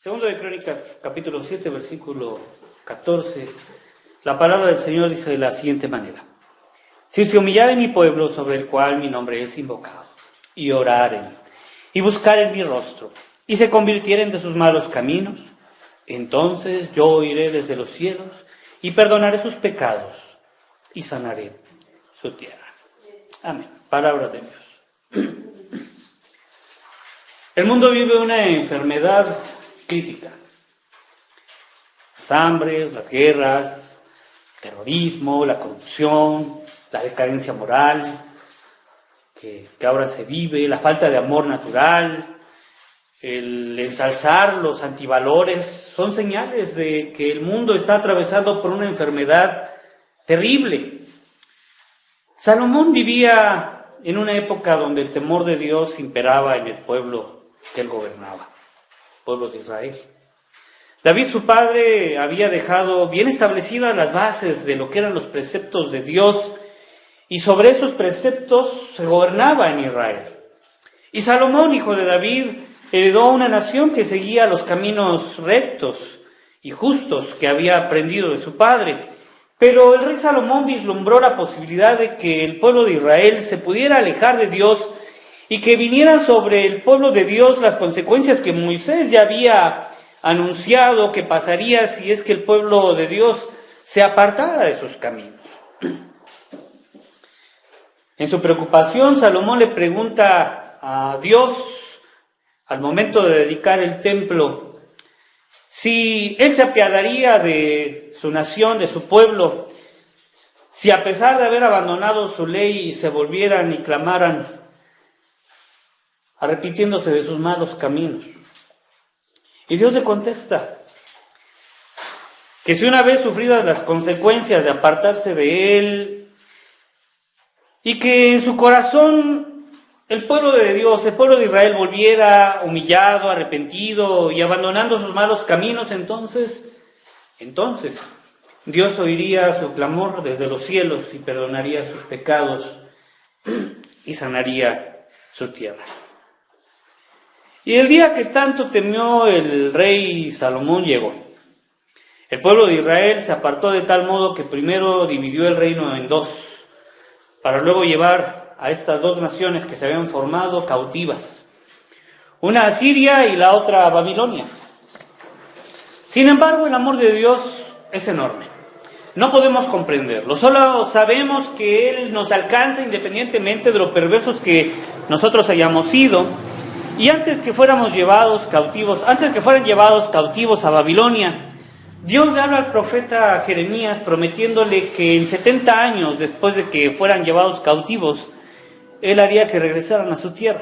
Segundo de Crónicas, capítulo 7, versículo 14, la palabra del Señor dice de la siguiente manera: Si se humillare mi pueblo sobre el cual mi nombre es invocado, y oraren, y buscaren mi rostro, y se convirtieren de sus malos caminos, entonces yo oiré desde los cielos, y perdonaré sus pecados, y sanaré su tierra. Amén. Palabra de Dios. El mundo vive una enfermedad crítica. Las hambres, las guerras, el terrorismo, la corrupción, la decadencia moral que ahora se vive, la falta de amor natural, el ensalzar los antivalores, son señales de que el mundo está atravesado por una enfermedad terrible. Salomón vivía en una época donde el temor de Dios imperaba en el pueblo que él gobernaba, el pueblo de Israel. David, su padre, había dejado bien establecidas las bases de lo que eran los preceptos de Dios, y sobre esos preceptos se gobernaba en Israel. Y Salomón, hijo de David, heredó una nación que seguía los caminos rectos y justos que había aprendido de su padre. Pero el rey Salomón vislumbró la posibilidad de que el pueblo de Israel se pudiera alejar de Dios y que vinieran sobre el pueblo de Dios las consecuencias que Moisés ya había anunciado que pasaría si es que el pueblo de Dios se apartara de sus caminos. En su preocupación, Salomón le pregunta a Dios, al momento de dedicar el templo, si él se apiadaría de su nación, de su pueblo, si a pesar de haber abandonado su ley se volvieran y clamaran, arrepintiéndose de sus malos caminos. Y Dios le contesta que si una vez sufridas las consecuencias de apartarse de él, y que en su corazón el pueblo de Dios, el pueblo de Israel volviera humillado, arrepentido y abandonando sus malos caminos, entonces Dios oiría su clamor desde los cielos y perdonaría sus pecados y sanaría su tierra. Y el día que tanto temió el rey Salomón llegó. El pueblo de Israel se apartó de tal modo que primero dividió el reino en dos, para luego llevar a estas dos naciones que se habían formado cautivas, una a Siria y la otra a Babilonia. Sin embargo, el amor de Dios es enorme. No podemos comprenderlo, solo sabemos que Él nos alcanza independientemente de lo perversos que nosotros hayamos sido. Y antes que fueran llevados cautivos a Babilonia, Dios le habla al profeta Jeremías prometiéndole que en 70 años después de que fueran llevados cautivos, Él haría que regresaran a su tierra.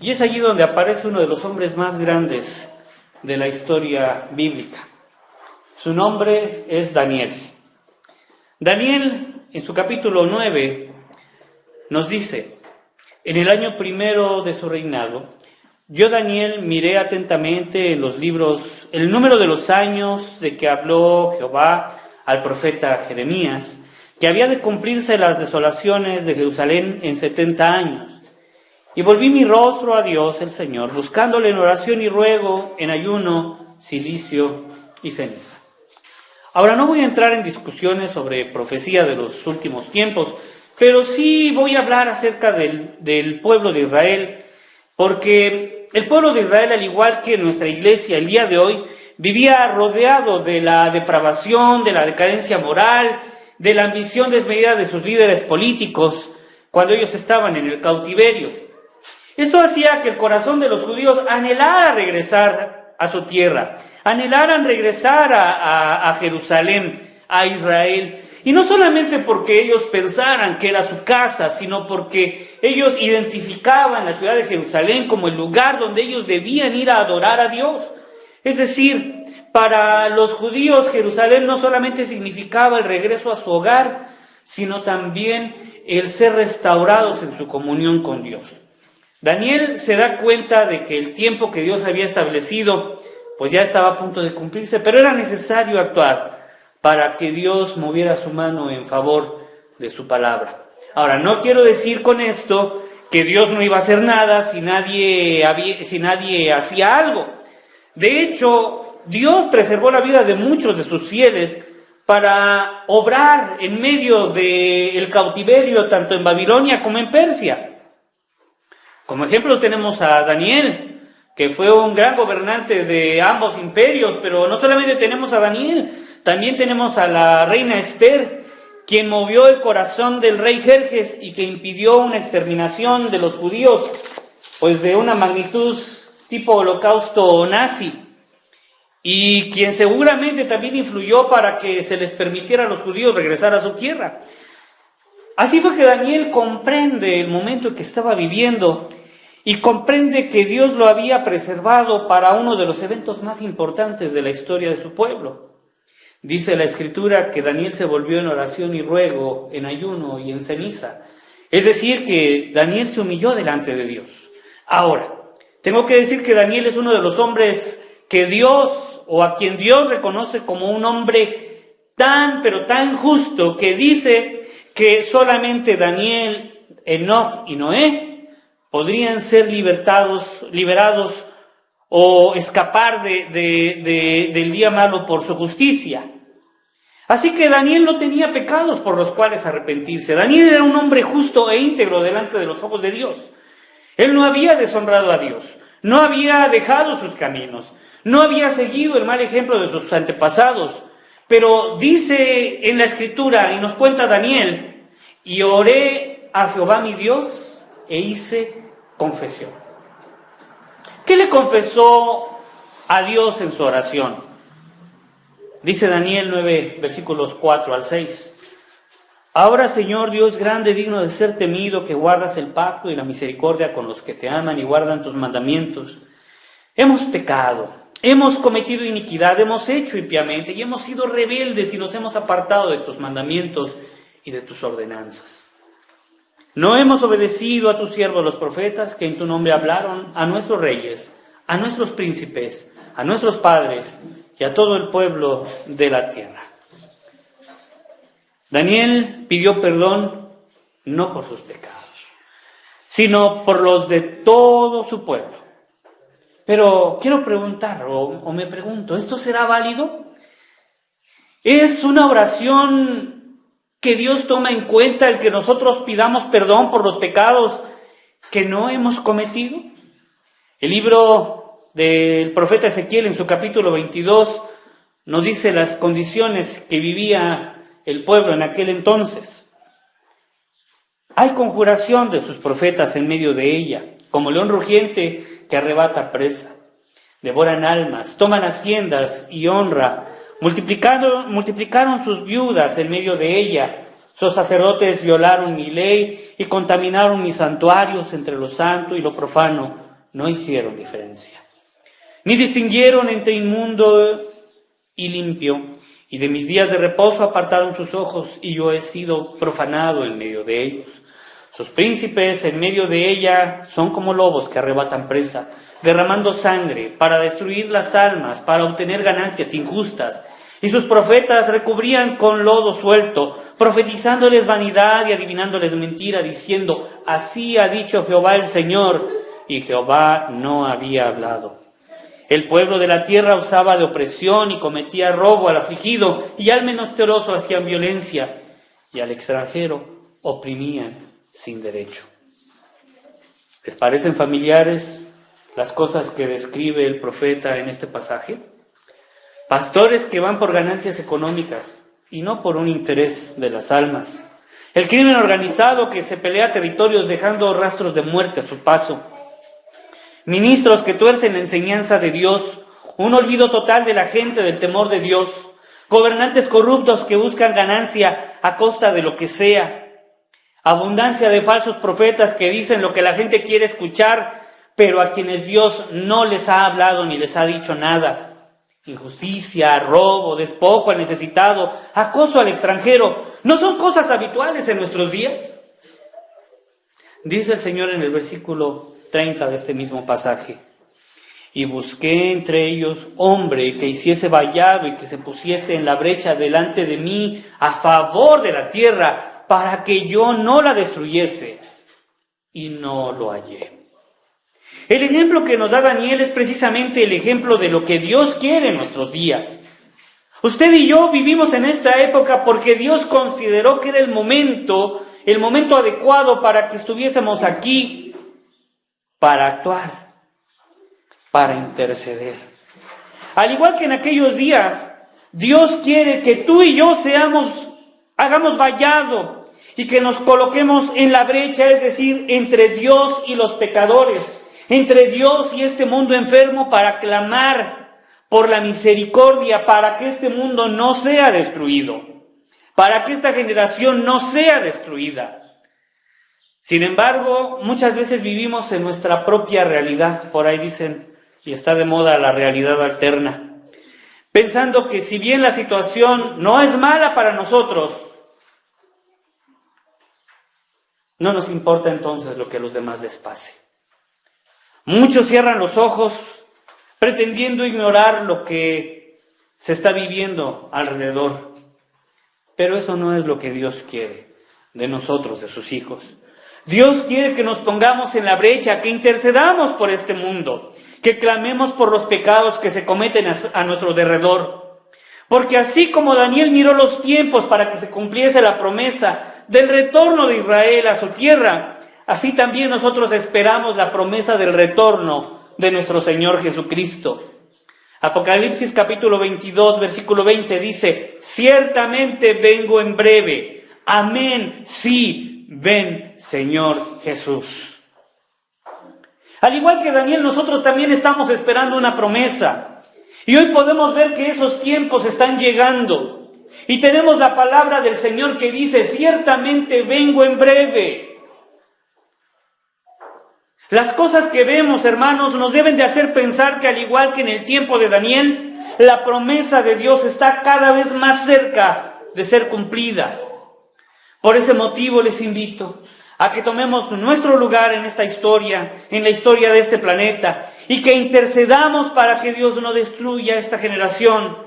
Y es allí donde aparece uno de los hombres más grandes de la historia bíblica. Su nombre es Daniel. Daniel, en su capítulo 9, nos dice: en el año primero de su reinado, yo, Daniel, miré atentamente en los libros el número de los años de que habló Jehová al profeta Jeremías, que había de cumplirse las desolaciones de Jerusalén en 70 años. Y volví mi rostro a Dios, el Señor, buscándole en oración y ruego, en ayuno, cilicio y ceniza. Ahora, no voy a entrar en discusiones sobre profecía de los últimos tiempos, pero sí voy a hablar acerca del pueblo de Israel, porque el pueblo de Israel, al igual que nuestra iglesia el día de hoy, vivía rodeado de la depravación, de la decadencia moral, de la ambición desmedida de sus líderes políticos cuando ellos estaban en el cautiverio. Esto hacía que el corazón de los judíos anhelara regresar a su tierra, anhelaran regresar a Jerusalén, a Israel. Y no solamente porque ellos pensaran que era su casa, sino porque ellos identificaban la ciudad de Jerusalén como el lugar donde ellos debían ir a adorar a Dios. Es decir, para los judíos Jerusalén no solamente significaba el regreso a su hogar, sino también el ser restaurados en su comunión con Dios. Daniel se da cuenta de que el tiempo que Dios había establecido pues ya estaba a punto de cumplirse, pero era necesario actuar para que Dios moviera su mano en favor de su palabra. Ahora, no quiero decir con esto que Dios no iba a hacer nada si nadie hacía algo. De hecho, Dios preservó la vida de muchos de sus fieles para obrar en medio del cautiverio, tanto en Babilonia como en Persia. Como ejemplos tenemos a Daniel, que fue un gran gobernante de ambos imperios, pero no solamente tenemos a Daniel, también tenemos a la reina Esther, quien movió el corazón del rey Jerjes y que impidió una exterminación de los judíos, pues de una magnitud tipo holocausto nazi, y quien seguramente también influyó para que se les permitiera a los judíos regresar a su tierra. Así fue que Daniel comprende el momento en que estaba viviendo y comprende que Dios lo había preservado para uno de los eventos más importantes de la historia de su pueblo. Dice la Escritura que Daniel se volvió en oración y ruego, en ayuno y en ceniza. Es decir, que Daniel se humilló delante de Dios. Ahora, tengo que decir que Daniel es uno de los hombres que Dios, o a quien Dios reconoce como un hombre tan, pero tan justo, que dice que solamente Daniel, Enoc y Noé podrían ser liberados o escapar del día malo por su justicia. Así que Daniel no tenía pecados por los cuales arrepentirse. Daniel era un hombre justo e íntegro delante de los ojos de Dios. Él no había deshonrado a Dios, no había dejado sus caminos, no había seguido el mal ejemplo de sus antepasados. Pero dice en la Escritura, y nos cuenta Daniel, y oré a Jehová mi Dios e hice confesión. ¿Qué le confesó a Dios en su oración? Dice Daniel 9, versículos 4 al 6. Ahora, Señor Dios grande, digno de ser temido, que guardas el pacto y la misericordia con los que te aman y guardan tus mandamientos. Hemos pecado, hemos cometido iniquidad, hemos hecho impiamente y hemos sido rebeldes y nos hemos apartado de tus mandamientos y de tus ordenanzas. No hemos obedecido a tus siervos los profetas que en tu nombre hablaron a nuestros reyes, a nuestros príncipes, a nuestros padres y a todo el pueblo de la tierra. Daniel pidió perdón no por sus pecados, sino por los de todo su pueblo. Pero quiero preguntar, o me pregunto, ¿esto será válido? ¿Es una oración que Dios toma en cuenta el que nosotros pidamos perdón por los pecados que no hemos cometido? El libro del profeta Ezequiel en su capítulo 22 nos dice las condiciones que vivía el pueblo en aquel entonces. Hay conjuración de sus profetas en medio de ella, como león rugiente que arrebata presa. Devoran almas, toman haciendas y honra. Multiplicaron sus viudas en medio de ella. Sus sacerdotes violaron mi ley y contaminaron mis santuarios. Entre lo santo y lo profano no hicieron diferencia, ni distinguieron entre inmundo y limpio, y de mis días de reposo apartaron sus ojos, y yo he sido profanado en medio de ellos. Sus príncipes en medio de ella son como lobos que arrebatan presa, derramando sangre para destruir las almas, para obtener ganancias injustas. Y sus profetas recubrían con lodo suelto, profetizándoles vanidad y adivinándoles mentira, diciendo: así ha dicho Jehová el Señor, y Jehová no había hablado. El pueblo de la tierra usaba de opresión y cometía robo al afligido, y al menesteroso hacían violencia, y al extranjero oprimían sin derecho. ¿Les parecen familiares las cosas que describe el profeta en este pasaje? Pastores que van por ganancias económicas y no por un interés de las almas. El crimen organizado que se pelea territorios dejando rastros de muerte a su paso. Ministros que tuercen la enseñanza de Dios, un olvido total de la gente del temor de Dios, gobernantes corruptos que buscan ganancia a costa de lo que sea, abundancia de falsos profetas que dicen lo que la gente quiere escuchar, pero a quienes Dios no les ha hablado ni les ha dicho nada. Injusticia, robo, despojo al necesitado, acoso al extranjero, ¿no son cosas habituales en nuestros días? Dice el Señor en el versículo 30 de este mismo pasaje: y busqué entre ellos hombre que hiciese vallado y que se pusiese en la brecha delante de mí a favor de la tierra, para que yo no la destruyese. y no lo hallé. El ejemplo que nos da Daniel es precisamente el ejemplo de lo que Dios quiere en nuestros días. Usted y yo vivimos en esta época porque Dios consideró que era el momento adecuado para que estuviésemos aquí, para actuar, para interceder. Al igual que en aquellos días, Dios quiere que tú y yo hagamos vallado y que nos coloquemos en la brecha, es decir, entre Dios y los pecadores, entre Dios y este mundo enfermo, para clamar por la misericordia, para que este mundo no sea destruido, para que esta generación no sea destruida. Sin embargo, muchas veces vivimos en nuestra propia realidad, por ahí dicen, y está de moda la realidad alterna, pensando que si bien la situación no es mala para nosotros, no nos importa entonces lo que a los demás les pase. Muchos cierran los ojos pretendiendo ignorar lo que se está viviendo alrededor. Pero eso no es lo que Dios quiere de nosotros, de sus hijos. Dios quiere que nos pongamos en la brecha, que intercedamos por este mundo, que clamemos por los pecados que se cometen a nuestro derredor. Porque así como Daniel miró los tiempos para que se cumpliese la promesa del retorno de Israel a su tierra, así también nosotros esperamos la promesa del retorno de nuestro Señor Jesucristo. Apocalipsis capítulo 22, versículo 20 dice: ciertamente vengo en breve. Amén, sí, ven, Señor Jesús. Al igual que Daniel, nosotros también estamos esperando una promesa. Y hoy podemos ver que esos tiempos están llegando. Y tenemos la palabra del Señor que dice: ciertamente vengo en breve. Las cosas que vemos, hermanos, nos deben de hacer pensar que, al igual que en el tiempo de Daniel, la promesa de Dios está cada vez más cerca de ser cumplida. Por ese motivo les invito a que tomemos nuestro lugar en esta historia, en la historia de este planeta, y que intercedamos para que Dios no destruya esta generación,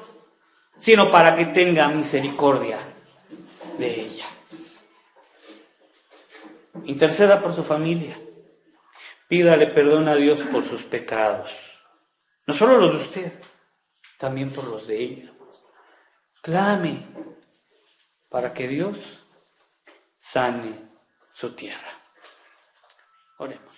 sino para que tenga misericordia de ella. Interceda por su familia. Pídale perdón a Dios por sus pecados. No solo los de usted, también por los de ella. Clame para que Dios sane su tierra. Oremos.